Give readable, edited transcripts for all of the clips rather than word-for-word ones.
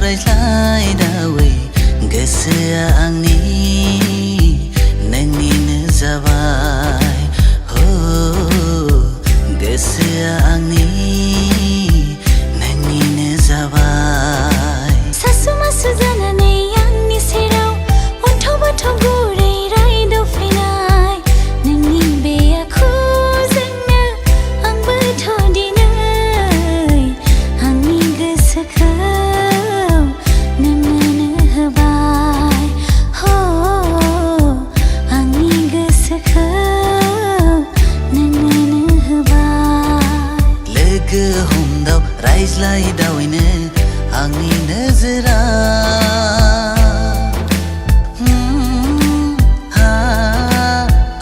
रायज्लायदावै गोसोआ आंनि नोंनिनो जाबाय हो गोसोआ आंनि नोंनिनो जाबाय सासु मासु जानानै आंनि सेराव अन्थाव बाथाव गुरै रायदावफैनाय नोंनि बे आखुजोंनो आंबोथ' दिनै आंनि गोसोखौ नोंनोनो होबाय हो आंनि गोसोखौ नोंनोनो होबाय लोगो हमदाव रायज्लायदावैनो आंनि नोजोरा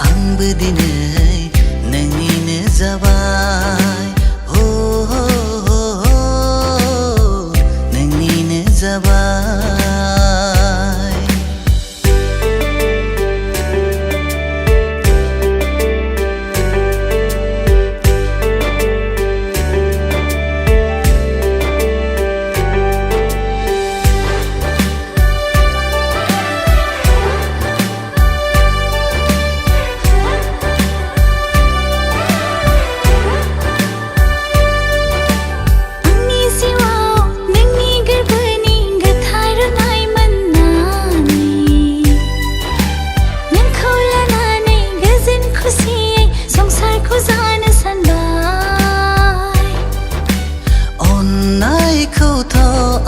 आंबो दिनै नोंनिनो जाबाय हो नोंनिनो जाबाय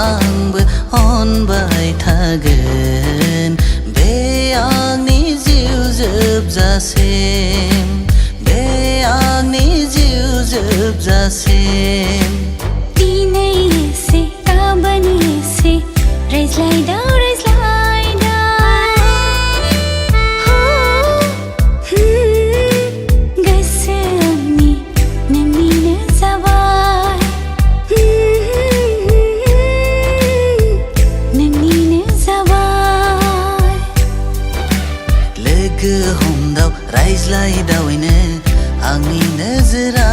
आंबो अनबाय थागोन बे आंनि जिउ जोबजासिम बे आंनि जिउ जोबजासिम दिनै एसे गाबोन एसे रायज्लायदाव गोसो आंनि नोंनिनो जाबाय नोंनिनो जाबाय लोगो हमदाव रायज्लायदावैनो आंनि नोजोरा